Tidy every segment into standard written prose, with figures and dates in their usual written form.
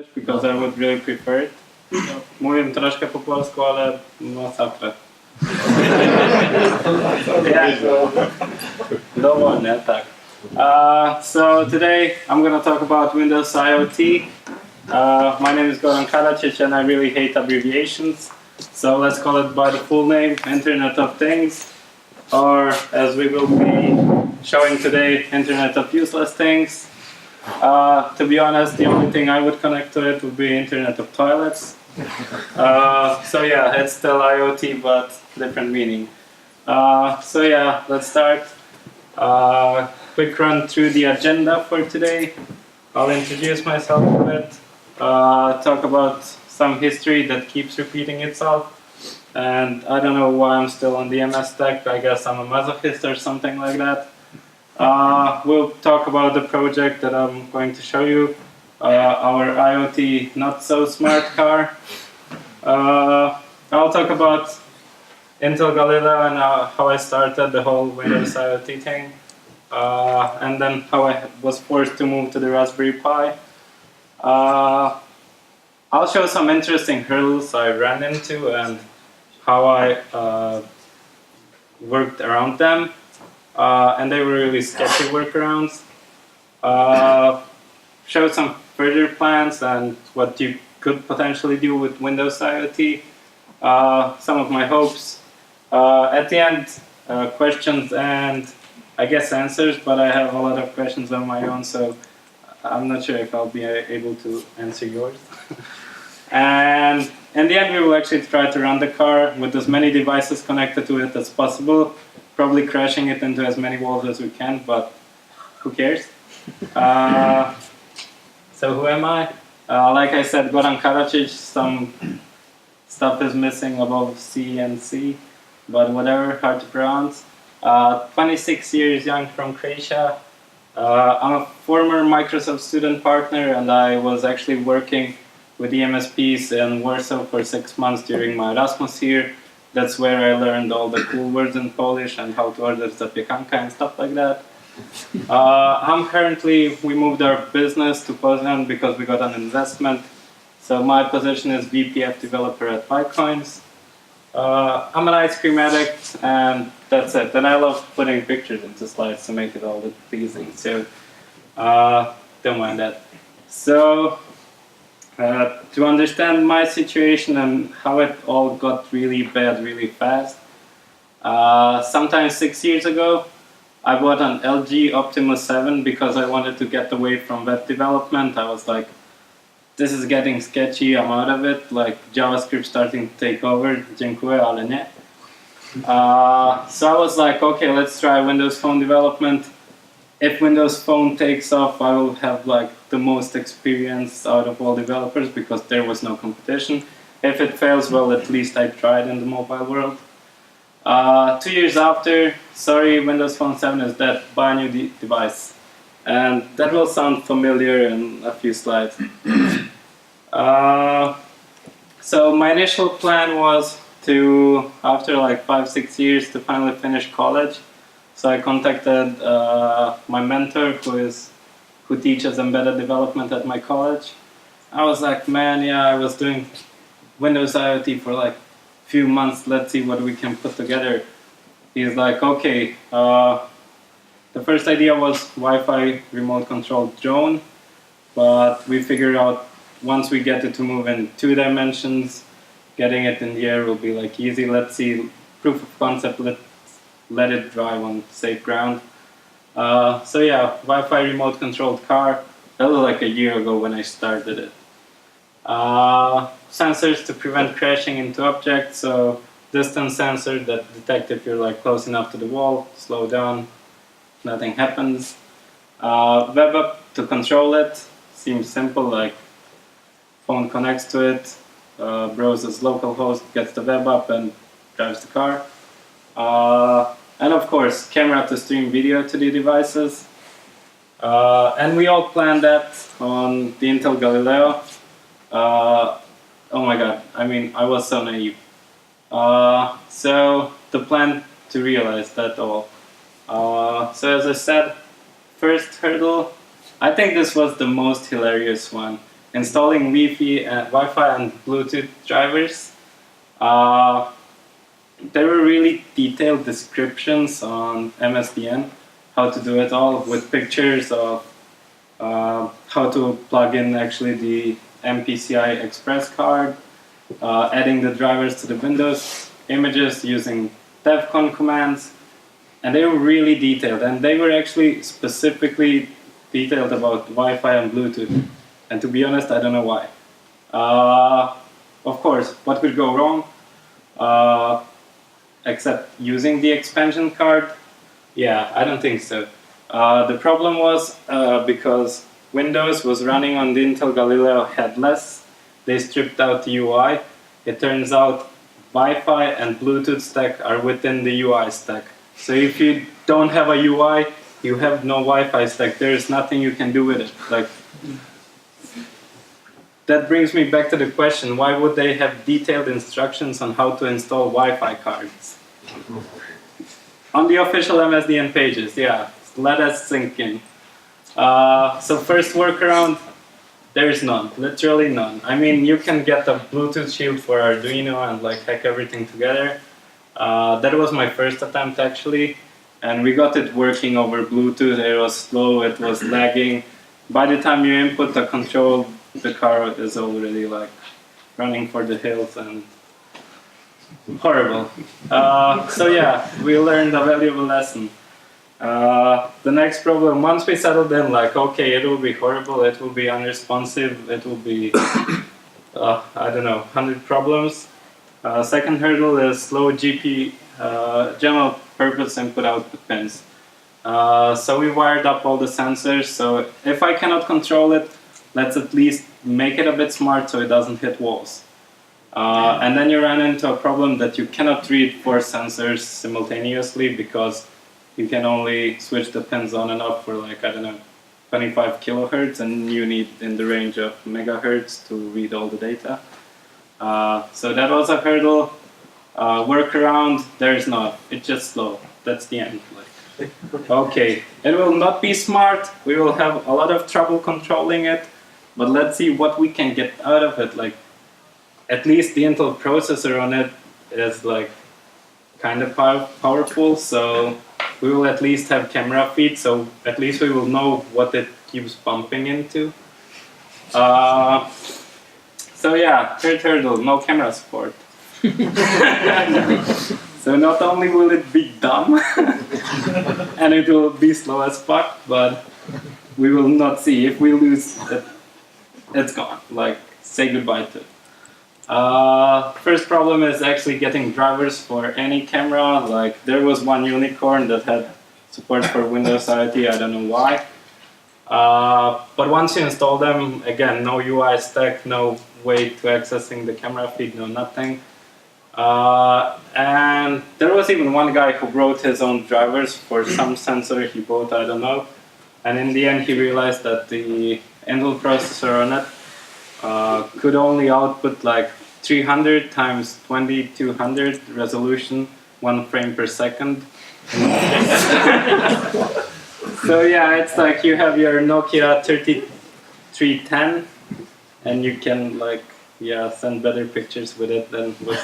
English because I would really prefer it. Mówię troszkę po polsku, ale masakra. Dowolnie, tak. So today I'm going to talk about Windows IoT. My name is Goran Karacic and I really hate abbreviations. So let's call it by the full name, Internet of Things. Or as we will be showing today, Internet of Useless Things. To be honest, the only thing I would connect to it would be Internet of Toilets. So yeah, it's still IoT, but different meaning. So yeah, let's start. Quick run through the agenda for today. I'll introduce myself a bit, talk about some history that keeps repeating itself, and I don't know why I'm still on the MS Tech. I guess I'm a masochist or something like that. We'll talk about the project that I'm going to show you, our IoT not so smart car. I'll talk about Intel Galileo and how I started the whole Windows IoT thing, and then how I was forced to move to the Raspberry Pi. I'll show some interesting hurdles I ran into and how I worked around them. And they were really sketchy workarounds. Show some further plans and what you could potentially do with Windows IoT. Some of my hopes. At the end, questions and I guess answers, but I have a lot of questions on my own, so I'm not sure if I'll be able to answer yours. And in the end, we will actually try to run the car with as many devices connected to it as possible. Probably crashing it into as many walls as we can, but who cares? So who am I? Like I said, Goran Karacic. Some stuff is missing above C and C, but whatever, hard to pronounce. 26 years young from Croatia. I'm a former Microsoft student partner, and I was actually working with the MSPs in Warsaw for 6 months during my Erasmus here. That's where I learned all the cool words in Polish and how to order zapiekanka and stuff like that. We moved our business to Poznań because we got an investment. So my position is VPF developer at Bitcoins. I'm an ice cream addict and that's it. And I love putting pictures into slides to make it all look pleasing. So don't mind that. So to understand my situation and how it all got really bad really fast. Sometime 6 years ago, I bought an LG Optimus 7 because I wanted to get away from web development. I was like, this is getting sketchy, I'm out of it, like JavaScript starting to take over, dziękuję, ale nie. So I was like, okay, let's try Windows Phone development. If Windows Phone takes off, I will have like the most experience out of all developers because there was no competition. If it fails, well, at least I tried in the mobile world. 2 years after, sorry, Windows Phone 7 is dead, buy a new device. And that will sound familiar in a few slides. So my initial plan was to, after like 5-6 years, to finally finish college. So I contacted my mentor who teaches embedded development at my college. I was like, man, yeah, I was doing Windows IoT for like a few months, let's see what we can put together. He's like, okay, the first idea was Wi-Fi remote controlled drone, but we figured out once we get it to move in 2 dimensions, getting it in the air will be like easy. Let's see, proof of concept, let it drive on safe ground. So yeah, Wi-Fi remote controlled car. That was like a year ago when I started it. Sensors to prevent crashing into objects. So distance sensor that detect if you're like close enough to the wall, slow down, nothing happens. Web app to control it. Seems simple, like phone connects to it, browses localhost, gets the web app and drives the car. And of course, camera to stream video to the devices. And we all planned that on the Intel Galileo. Oh my god, I mean, I was so naive. So the plan to realize that all. So as I said, first hurdle, I think this was the most hilarious one. installing Wi-Fi and Bluetooth drivers. There were really detailed descriptions on MSDN, how to do it all with pictures of how to plug in actually the MPCI Express card, adding the drivers to the Windows images using devcon commands, and they were really detailed, and they were actually specifically detailed about Wi-Fi and Bluetooth. And to be honest, I don't know why. Of course, what could go wrong? Except using the expansion card? Yeah, I don't think so. The problem was because Windows was running on the Intel Galileo headless. They stripped out the UI. It turns out Wi-Fi and Bluetooth stack are within the UI stack. So if you don't have a UI, you have no Wi-Fi stack. There is nothing you can do with it. Like, that brings me back to the question, why would they have detailed instructions on how to install Wi-Fi cards? On the official MSDN pages, yeah, let us sink in. So first workaround, there is none, literally none. I mean, you can get a Bluetooth shield for Arduino and like hack everything together. That was my first attempt actually, and we got it working over Bluetooth. It was slow, it was lagging. By the time you input the control, the car is already like running for the hills and horrible. So yeah, we learned a valuable lesson. The next problem, once we settled in, like, okay, it will be horrible, it will be unresponsive, it will be, I don't know, 100 problems. Second hurdle is slow general purpose input-output pins. So we wired up all the sensors, so if I cannot control it, let's at least make it a bit smart so it doesn't hit walls. And then you run into a problem that you cannot read 4 sensors simultaneously because you can only switch the pins on and off for like, I don't know, 25 kilohertz, and you need in the range of megahertz to read all the data. So that was a hurdle. Workaround, there's not. It's just slow. That's the end. Okay, it will not be smart. We will have a lot of trouble controlling it, but let's see what we can get out of it. Like, at least the Intel processor on it is like kind of powerful, so we will at least have camera feed, so at least we will know what it keeps bumping into. So yeah, third hurdle, no camera support. So not only will it be dumb, and it will be slow as fuck, but we will not see. If we lose it, it's gone. Like, say goodbye to it. First problem is actually getting drivers for any camera. Like, there was one unicorn that had support for Windows IoT, I don't know why. But once you install them, again, no UI stack, no way to accessing the camera feed, no nothing. And there was even one guy who wrote his own drivers for some sensor he bought, I don't know. And in the end he realized that the Intel processor on it could only output like 300 times 2200 resolution, 1 frame per second. So yeah, it's like you have your Nokia 3310 and you can like, yeah, send better pictures with it than with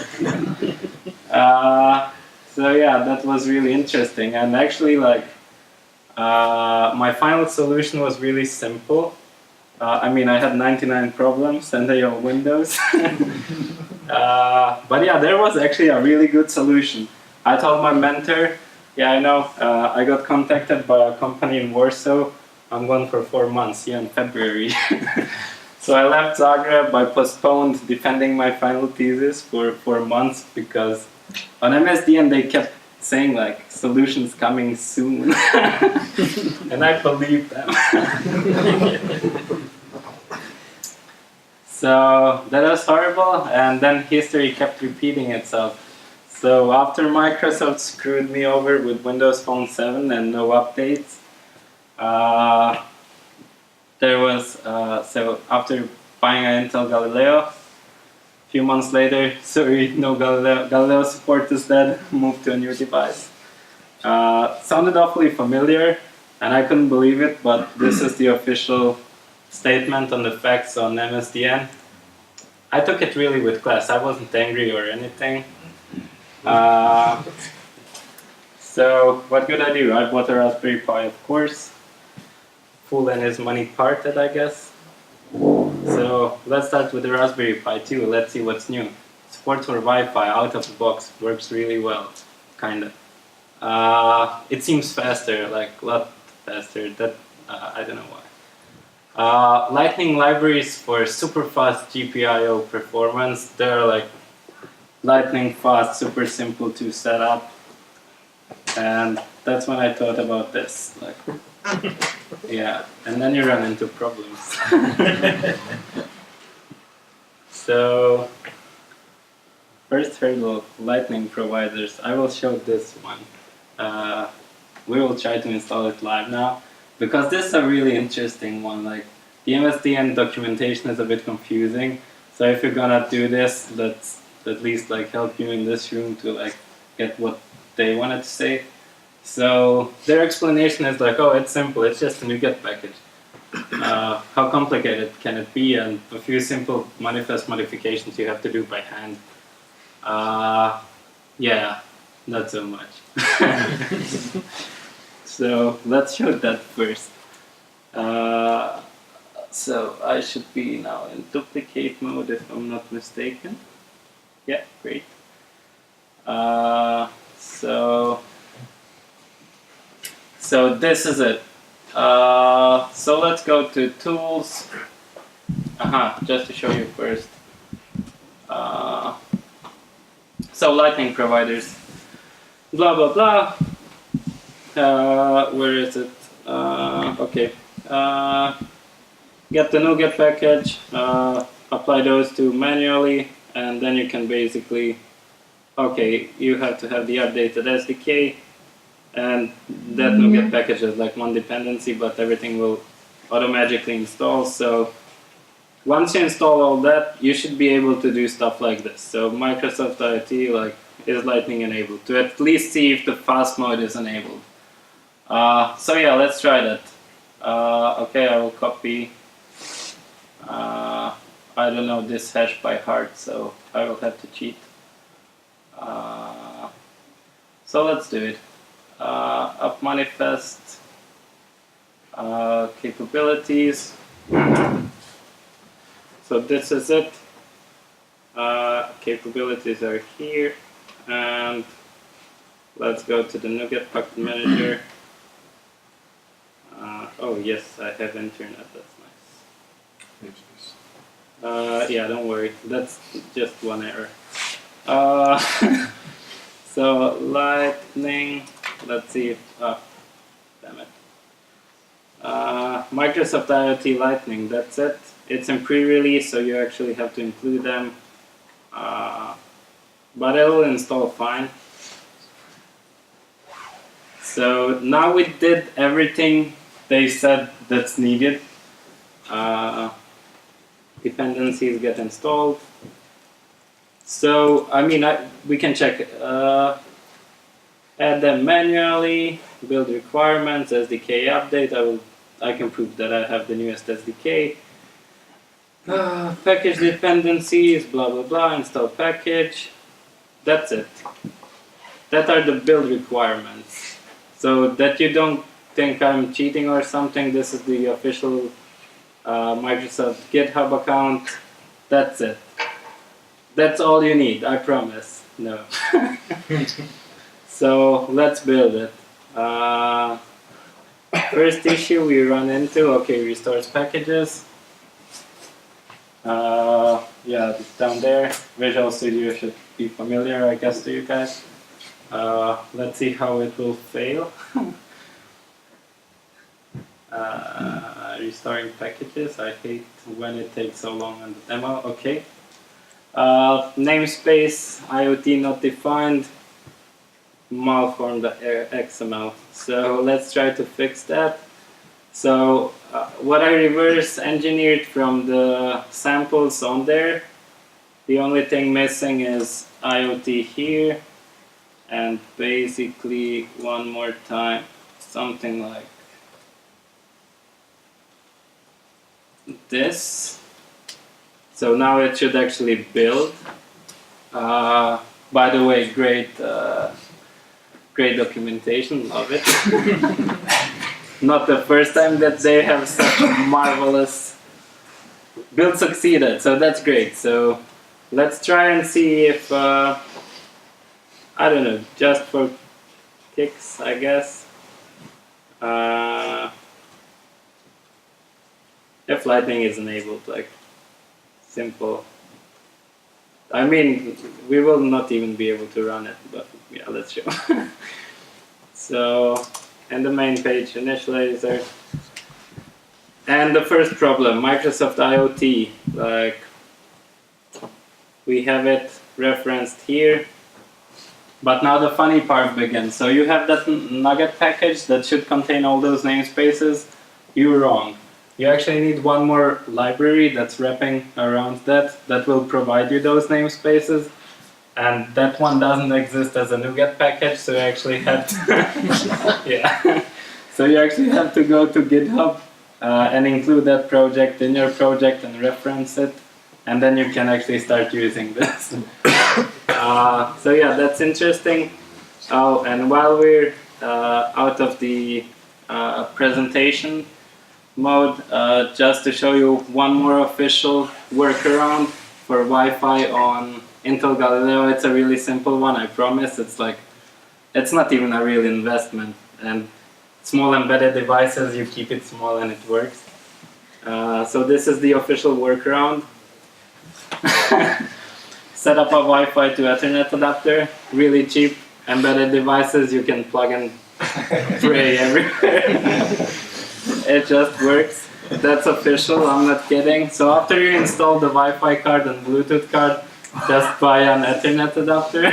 so yeah, that was really interesting. And actually, like, my final solution was really simple. I mean, I had 99 problems and they are Windows. But yeah, there was actually a really good solution. I told my mentor, yeah, I know, I got contacted by a company in Warsaw. I'm gone for 4 months here in February. So I left Zagreb, I postponed defending my final thesis for 4 months because on MSDN they kept saying like, solutions coming soon. And I believed them. So that was horrible, and then history kept repeating itself. So after Microsoft screwed me over with Windows Phone 7 and no updates, there was, so after buying an Intel Galileo, a few months later, sorry, no Galileo support is dead, moved to a new device. Sounded awfully familiar, and I couldn't believe it, but this is the official statement on the facts on MSDN. I took it really with class. I wasn't angry or anything. So what could I do? I bought a Raspberry Pi, of course. Fool and his money parted, I guess. So let's start with the Raspberry Pi 2. Let's see what's new. Support for Wi-Fi out of the box works really well, kinda. It seems faster, like a lot faster. That I don't know why. Lightning libraries for super fast GPIO performance. They're like lightning fast, super simple to set up, and that's when I thought about this. Like, yeah, and then you run into problems. So, first hurdle, lightning providers. I will show this one. We will try to install it live now, because this is a really interesting one. Like, the MSDN documentation is a bit confusing, so if you're gonna do this, let's at least like help you in this room to like get what they wanted to say. So their explanation is like, oh, it's simple, it's just a NuGet package. How complicated can it be? And a few simple manifest modifications you have to do by hand. Yeah, not so much. So let's show that first. So I should be now in duplicate mode if I'm not mistaken. Yeah, great. So this is it. So let's go to tools. Just to show you first. So lightning providers. Blah blah blah. Where is it? Okay. Get the NuGet package. Apply those two manually, and then you can basically. Okay, you have to have the updated SDK, and that NuGet package is like one dependency, but everything will automatically install. So once you install all that, you should be able to do stuff like this. So Microsoft IoT like is Lightning enabled, to at least see if the fast mode is enabled. So yeah, let's try that. Okay, I will copy. I don't know this hash by heart, so I will have to cheat. So let's do it. Up manifest capabilities. So this is it. Capabilities are here, and let's go to the NuGet packet manager. Oh yes, I have internet. That's nice. Yeah, don't worry. That's just one error. So lightning. Let's see if. Damn it. Microsoft IoT Lightning. That's it. It's in pre-release, so you actually have to include them. But it will install fine. So now we did everything they said that's needed. Dependencies get installed. So I mean, we can check. Add them manually. Build requirements. SDK update. I can prove that I have the newest SDK. Package dependencies. Blah blah blah. Install package. That's it. That are the build requirements. So that you don't think I'm cheating or something, this is the official Microsoft GitHub account. That's it. That's all you need, I promise. No. So let's build it. First issue we run into, okay, restores packages. Yeah, it's down there. Visual Studio should be familiar, I guess, to you guys. Let's see how it will fail. Restoring packages. I hate when it takes so long on the demo. Okay. Namespace IoT not defined. Malformed XML. So let's try to fix that. So what I reverse engineered from the samples on there, the only thing missing is IoT here, and basically one more time something like this. So now it should actually build. By the way, great documentation, love it. Not the first time that they have such marvelous build succeeded, so that's great. So let's try and see if, I don't know, just for kicks, I guess. If lightning is enabled, like simple. I mean, we will not even be able to run it, but yeah, let's show. So, and the main page, initializer. And the first problem, Microsoft IoT. Like, we have it referenced here. But now the funny part begins. So you have that Nugget package that should contain all those namespaces. You're wrong. You actually need one more library that's wrapping around that will provide you those namespaces. And that one doesn't exist as a NuGet package, so you actually have to yeah. So you actually have to go to GitHub and include that project in your project and reference it, and then you can actually start using this. So yeah, that's interesting. Oh, and while we're out of the presentation mode, just to show you one more official workaround for Wi-Fi on Intel Galileo. It's a really simple one, I promise. It's not even a real investment. And small embedded devices, you keep it small and it works. So this is the official workaround. Set up a Wi-Fi to Ethernet adapter, really cheap. Embedded devices, you can plug and pray everywhere. It just works. That's official, I'm not kidding. So after you install the Wi-Fi card and Bluetooth card, just buy an Ethernet adapter.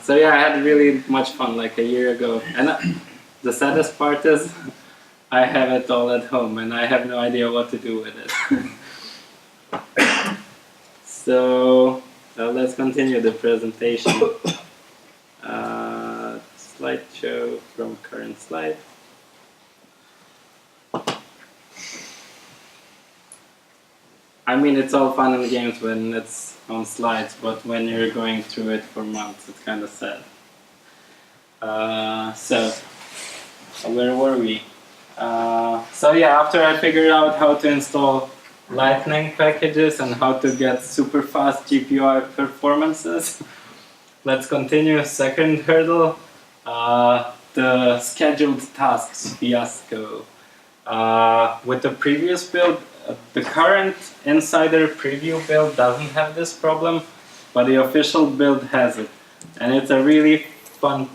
So yeah, I had really much fun like a year ago. And the saddest part is, I have it all at home and I have no idea what to do with it. So let's continue the presentation. Slideshow from current slide. I mean, it's all fun and games when it's on slides, but when you're going through it for months, it's kind of sad. So, where were we? So yeah, after I figured out how to install Lightning packages and how to get super fast GPU performances, let's continue. Second hurdle, the scheduled tasks fiasco. With the previous build, the current Insider preview build doesn't have this problem, but the official build has it. And it's a really fun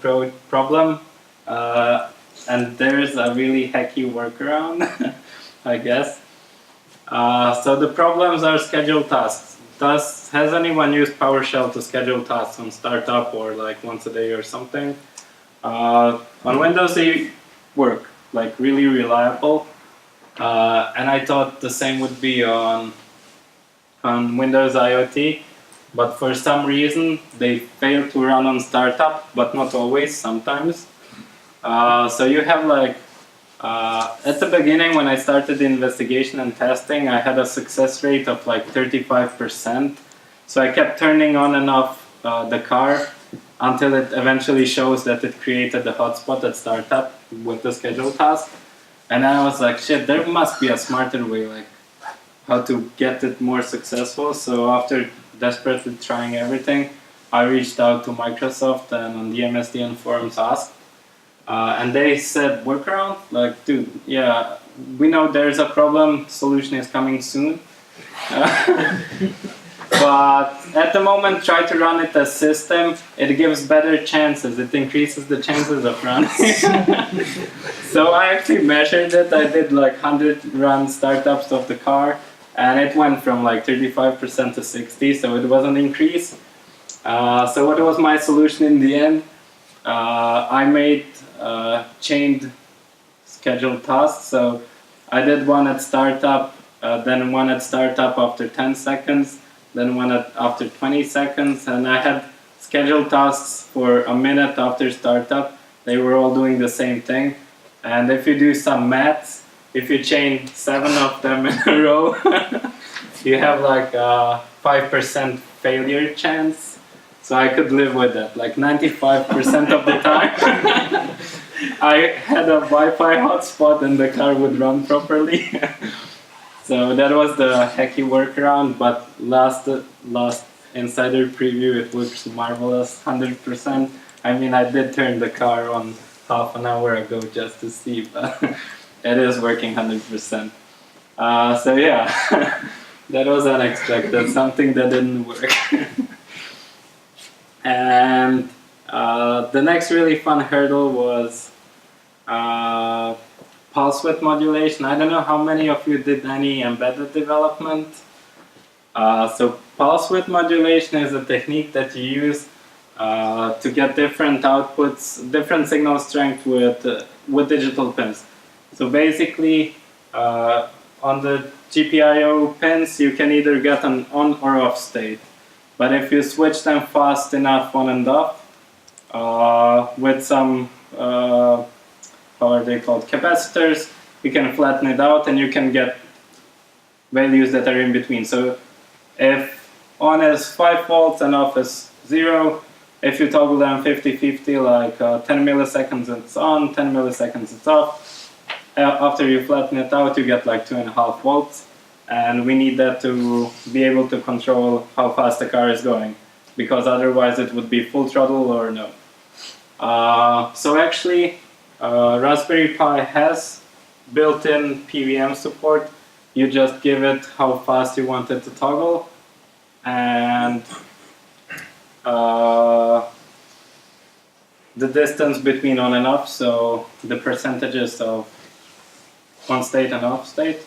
problem, and there's a really hacky workaround, I guess. So the problems are scheduled tasks. Has anyone used PowerShell to schedule tasks on startup or like once a day or something? On Windows they work, like really reliable. And I thought the same would be on Windows IoT, but for some reason they fail to run on startup, but not always, sometimes. So you have like, at the beginning when I started the investigation and testing, I had a success rate of like 35%. So I kept turning on and off the car until it eventually shows that it created the hotspot at startup with the schedule task. And I was like, shit, there must be a smarter way, like how to get it more successful. So after desperately trying everything, I reached out to Microsoft and on the MSDN forums asked. And they said, workaround? Like, dude, yeah, we know there's a problem, solution is coming soon. But at the moment, try to run it as system. It gives better chances. It increases the chances of running. So I actually measured it. I did like 100 run startups of the car, and it went from like 35% to 60%. So it was an increase. So what was my solution in the end? I made chained scheduled tasks. So I did one at startup, then one at startup after 10 seconds. Then one after 20 seconds, and I had scheduled tasks for a minute after startup. They were all doing the same thing. And if you do some maths, if you chain 7 of them in a row, you have like a 5% failure chance. So I could live with that. Like 95% of the time, I had a Wi-Fi hotspot and the car would run properly. So that was the hacky workaround, but last insider preview, it looks marvelous, 100%. I mean, I did turn the car on half an hour ago just to see, but it is working 100%. So yeah, that was unexpected, something that didn't work. And the next really fun hurdle was pulse width modulation. I don't know how many of you did any embedded development. So pulse width modulation is a technique that you use to get different outputs, different signal strength with digital pins. So basically, on the GPIO pins, you can either get an on or off state. But if you switch them fast enough on and off, with some, how are they called, capacitors, you can flatten it out and you can get values that are in between. So if on is 5 volts and off is 0, if you toggle them 50-50, like 10 milliseconds it's on, 10 milliseconds it's off. After you flatten it out, you get like 2.5 volts. And we need that to be able to control how fast the car is going, because otherwise it would be full throttle or no. So actually, Raspberry Pi has built-in PWM support. You just give it how fast you want it to toggle, and the distance between on and off, so the percentages of on state and off state.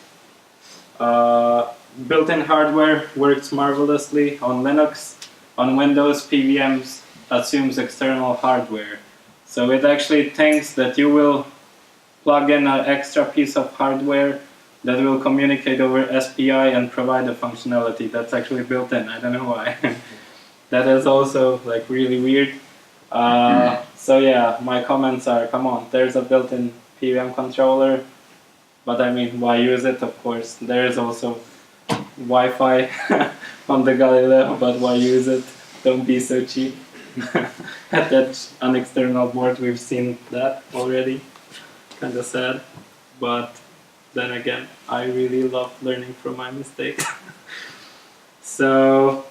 Built-in hardware works marvelously on Linux. On Windows, PWM assumes external hardware. So it actually thinks that you will plug in an extra piece of hardware that will communicate over SPI and provide the functionality that's actually built in. I don't know why. That is also like really weird. So yeah, my comments are, come on, there's a built-in PWM controller. But I mean, why use it? Of course, there is also Wi-Fi on the Galileo, but why use it? Don't be so cheap. Attach an external board, we've seen that already. Kind of sad. But then again, I really love learning from my mistakes. So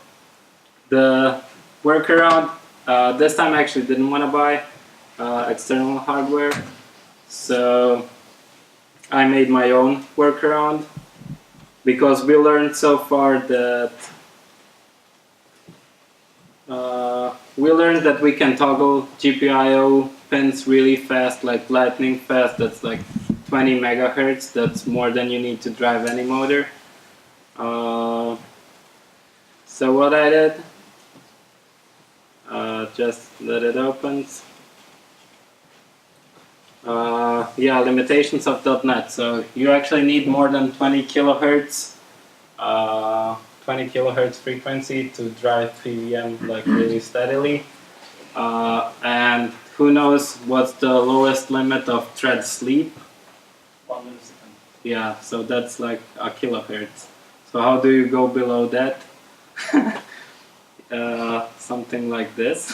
the workaround, this time I actually didn't want to buy external hardware. So I made my own workaround, because we learned so far that we can toggle GPIO pins really fast, like lightning fast. That's like 20 megahertz. That's more than you need to drive any motor. So what I did, just let it open. Yeah, limitations of .NET. So you actually need more than 20 kilohertz, 20 kilohertz frequency to drive PWM like really steadily. And who knows what's the lowest limit of thread sleep? 1 millisecond. Yeah, so that's like a kilohertz. So how do you go below that? Something like this.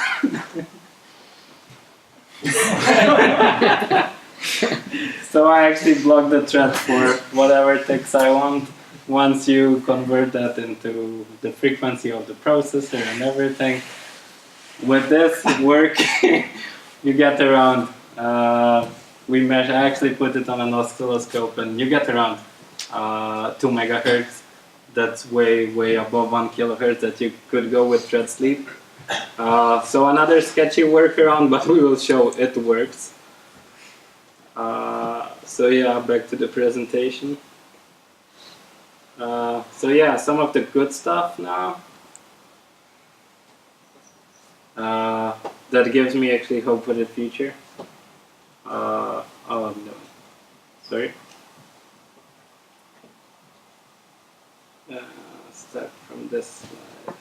So I actually block the thread for whatever text I want. Once you convert that into the frequency of the processor and everything, with this work, you get around, we measure, I actually put it on an oscilloscope, and you get around 2 megahertz. That's way above 1 kilohertz that you could go with thread sleep. So another sketchy workaround, but we will show it works. So yeah, back to the presentation. So yeah, some of the good stuff now. That gives me actually hope for the future. Oh no, sorry. Start from this slide.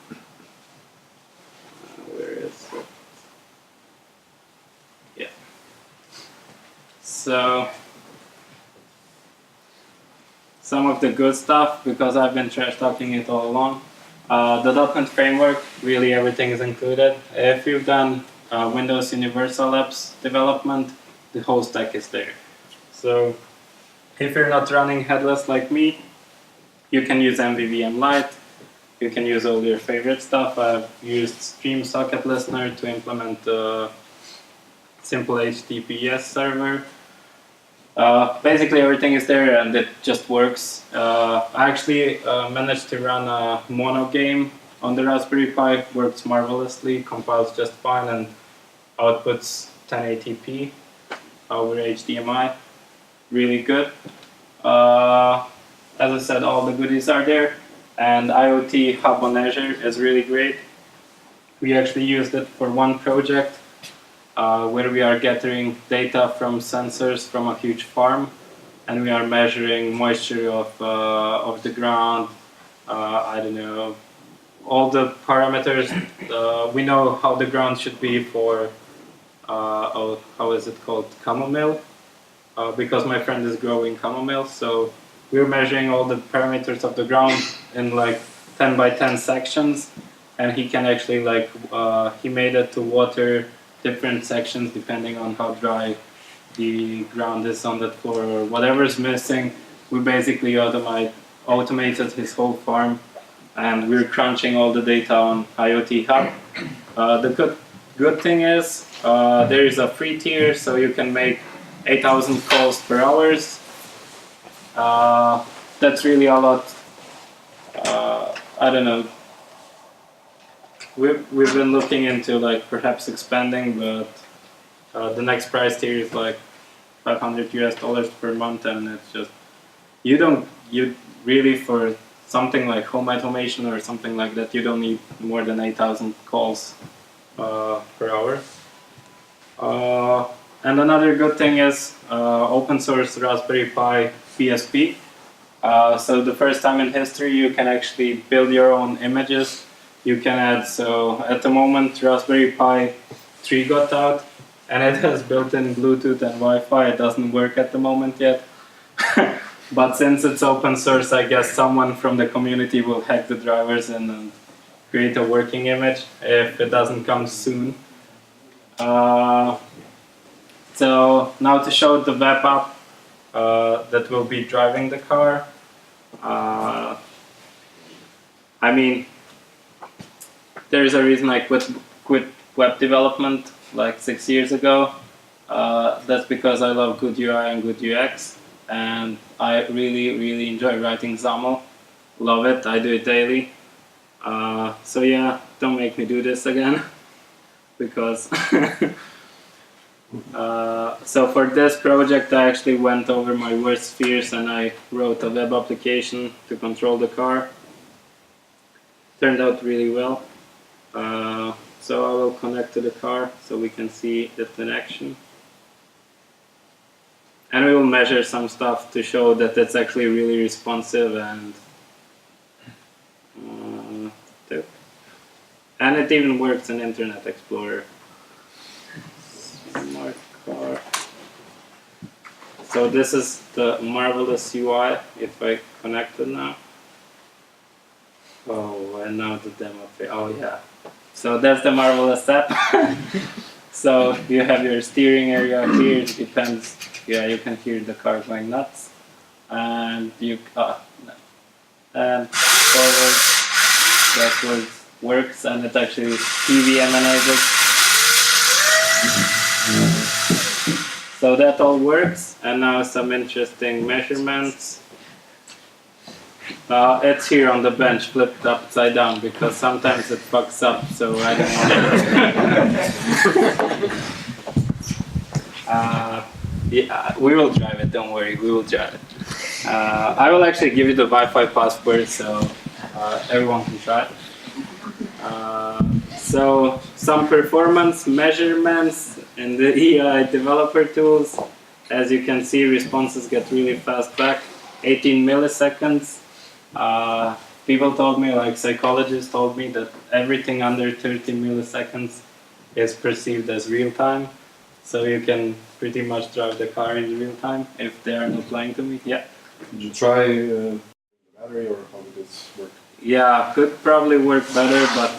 Where is it? Yeah. So some of the good stuff, because I've been trash talking it all along. The .NET framework, really everything is included. If you've done Windows Universal Apps development, the whole stack is there. So if you're not running headless like me, you can use MVVM Lite. You can use all your favorite stuff. I've used Stream Socket Listener to implement a simple HTTPS server. Basically everything is there and it just works. I actually managed to run a mono game on the Raspberry Pi. Works marvelously, compiles just fine, and outputs 1080p over HDMI. Really good. As I said, all the goodies are there, and IoT Hub on Azure is really great. We actually used it for one project where we are gathering data from sensors from a huge farm, and we are measuring moisture of the ground. I don't know, all the parameters. We know how the ground should be for how is it called, chamomile, because my friend is growing chamomile. So we're measuring all the parameters of the ground in like 10 by 10 sections, and he can actually like he made it to water different sections depending on how dry the ground is on that floor or whatever is missing. We basically automated his whole farm, and we're crunching all the data on IoT Hub. The good thing is there is a free tier, so you can make 8,000 calls per hour. That's really a lot. I don't know. We've been looking into like perhaps expanding, but the next price tier is like $500 per month, and it's just you really, for something like home automation or something like that, you don't need more than 8,000 calls per hour. And another good thing is open source Raspberry Pi PSP. So the first time in history you can actually build your own images. You can add, so at the moment Raspberry Pi 3 got out, and it has built-in Bluetooth and Wi-Fi. It doesn't work at the moment yet. But since it's open source, I guess someone from the community will hack the drivers and create a working image if it doesn't come soon. So now to show the web app that will be driving the car. I mean, there's a reason I quit web development like 6 years ago. That's because I love good UI and good UX, and I really enjoy writing XAML. Love it, I do it daily. So yeah, don't make me do this again, because so for this project I actually went over my worst fears and I wrote a web application to control the car. Turned out really well. So I will connect to the car so we can see the connection. And we will measure some stuff to show that it's actually really responsive, and it even works in Internet Explorer. Smart car. So this is the marvelous UI if I connect it now. Oh, and now the demo. Oh yeah. So that's the marvelous app. So you have your steering area here. It depends. Yeah, you can hear the car going nuts, and and forward, backwards works, and it actually TVM enables. So that all works, and now some interesting measurements. It's here on the bench, flipped upside down, because sometimes it fucks up, so I don't know. Yeah, we will drive it, don't worry, we will drive it. I will actually give you the Wi-Fi password, so everyone can try it. So some performance measurements in the EI developer tools. As you can see, responses get really fast back, 18 milliseconds. People told me, like psychologists told me, that everything under 30 milliseconds is perceived as real time. So you can pretty much drive the car in real time if they are not lying to me. Yeah. Did you try the battery, or how did this work? Yeah, could probably work better, but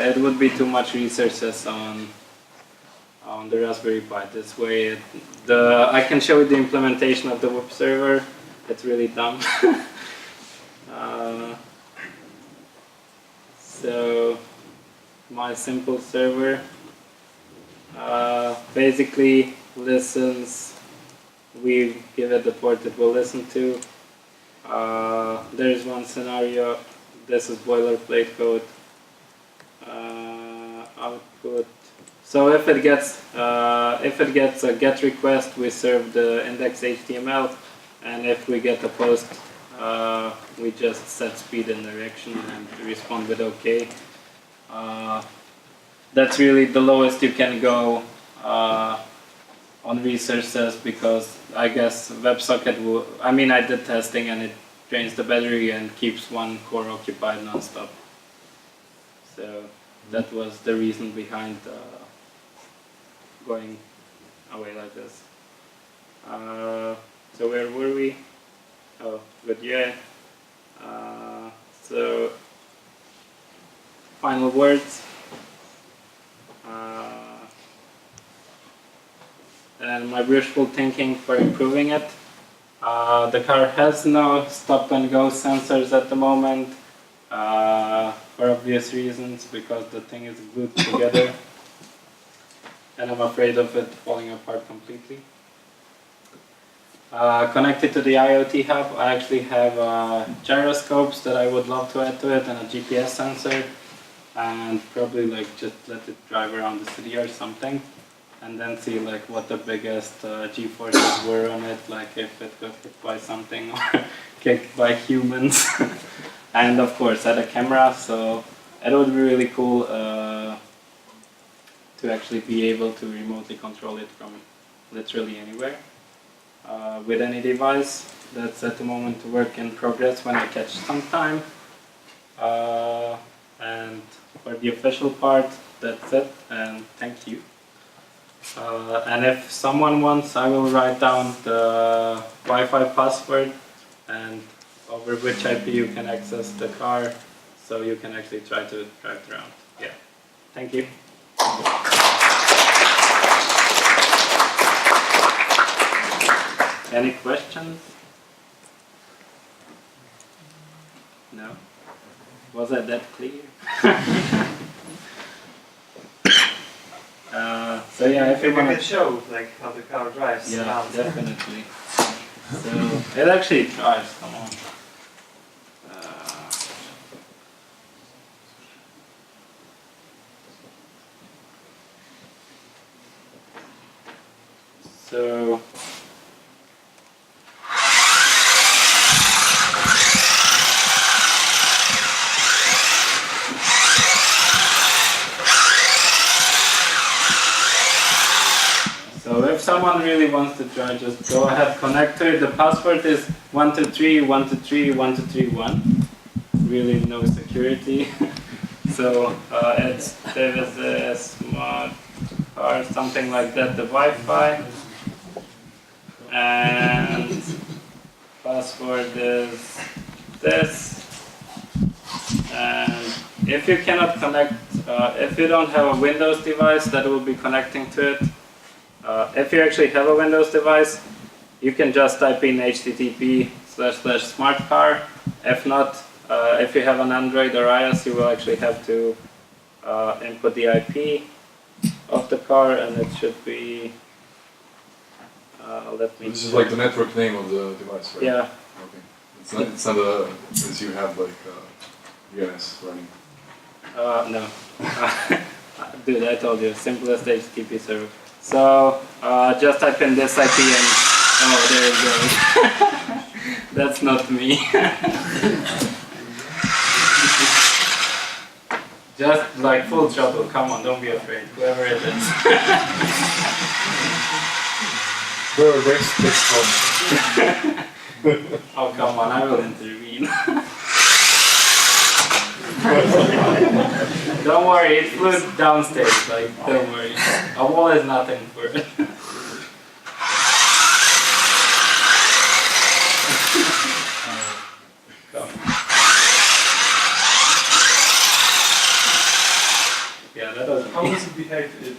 it would be too much resources on the Raspberry Pi. This way, I can show you the implementation of the web server. It's really dumb. So my simple server basically listens. We give it the port it will listen to. There's one scenario. This is boilerplate code. Output. So if it gets a GET request, we serve the index HTML, and if we get a post, we just set speed and direction and respond with OK. That's really the lowest you can go on resources, because I guess WebSocket will. I mean, I did testing and it drains the battery and keeps one core occupied non-stop. So that was the reason behind going away like this. So where were we? Oh, good, yeah. So final words. And my wishful thinking for improving it. The car has no stop and go sensors at the moment, for obvious reasons, because the thing is glued together and I'm afraid of it falling apart completely. Connected to the IoT hub, I actually have gyroscopes that I would love to add to it, and a GPS sensor, and probably like just let it drive around the city or something, and then see like what the biggest G-forces were on it, like if it got hit by something or kicked by humans. And of course add a camera, so it would be really cool to actually be able to remotely control it from literally anywhere. With any device. That's at the moment work in progress when I catch some time. And for the official part, that's it, and thank you. And if someone wants, I will write down the Wi-Fi password and over which IP you can access the car, so you can actually try to drive it around. Yeah, thank you. Any questions? No? Was I that clear? So yeah, if you want to show like how the car drives. Yeah, around. definitely. So it actually drives. Come on. So. So if someone really wants to try, just go ahead, connect to it. The password is 123123121. Really no security. So it's there is a smart car, something like that, the Wi-Fi. And password is this. And if you cannot connect, if you don't have a Windows device that will be connecting to it, if you actually have a Windows device, you can just type in http://smartcar. If not, if you have an Android or iOS, you will actually have to input the IP of the car, and it should be. Let me. This is like the network name of the device, right? Yeah. Okay. It's not a, since you have like DNS running. No. Dude, I told you, simplest HTTP server. So just type in this IP and oh, there it goes. That's not me. Just like full throttle. Come on, don't be afraid. Whoever it is. Oh come on, I will intervene. Don't worry, it flew downstairs, like, don't worry. A wall is nothing for it. how does it behave if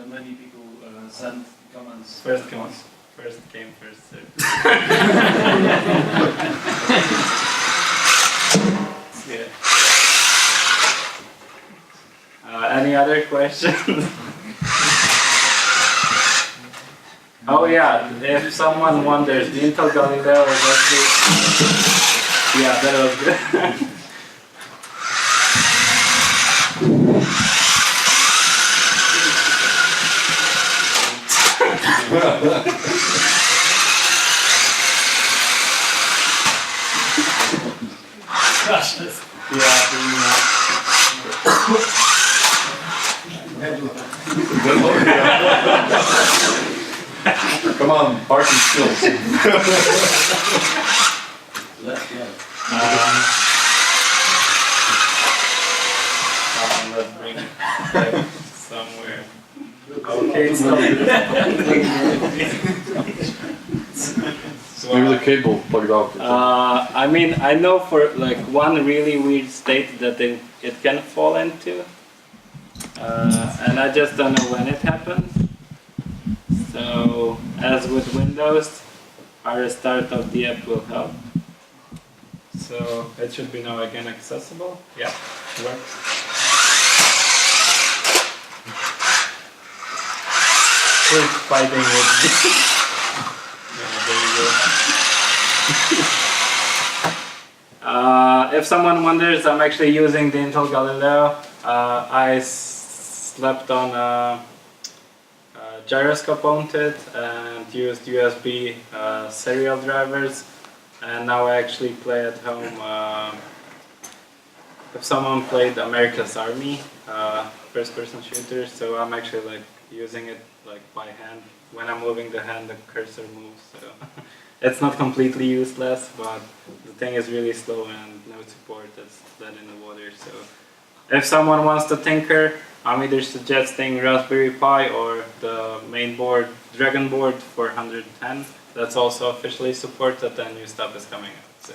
many people send comments? First came first served. Yeah. Any other questions? Oh yeah, if someone wonders, the Intel Galileo is actually... Yeah, that was good. Yeah, pretty much. Come on, parking skills. Let's bring it back somewhere. Okay, so Maybe the cable plugged out. I mean, I know for like one really weird state that it can fall into, and I just don't know when it happens. So, as with Windows, a restart of the app will help. So, it should be now again accessible. Yeah, works. Who's fighting with me? Yeah, there you go. If someone wonders, I'm actually using the Intel Galileo. I slept on a gyroscope on it and used USB serial drivers, and now I actually play at home. If someone played America's Army, first-person shooter, so I'm actually like using it like by hand. When I'm moving the hand, the cursor moves. So it's not completely useless, but the thing is really slow and no support. That's dead in the water. So if someone wants to tinker, I'm either suggesting Raspberry Pi or the main board, Dragon board for 110. That's also officially supported, and new stuff is coming out. So.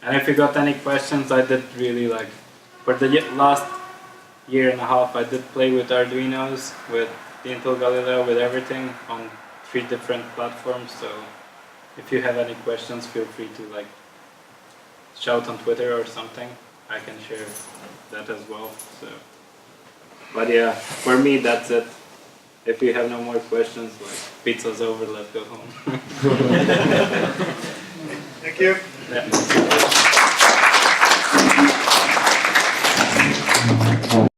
And if you got any questions, I did really like, for the last year and a half, I did play with Arduinos, with the Intel Galileo, with everything on 3 different platforms. So if you have any questions, feel free to like shout on Twitter or something. I can share that as well. So. But yeah, for me that's it. If you have no more questions, like pizza's over, let's go home. Thank you. Yeah.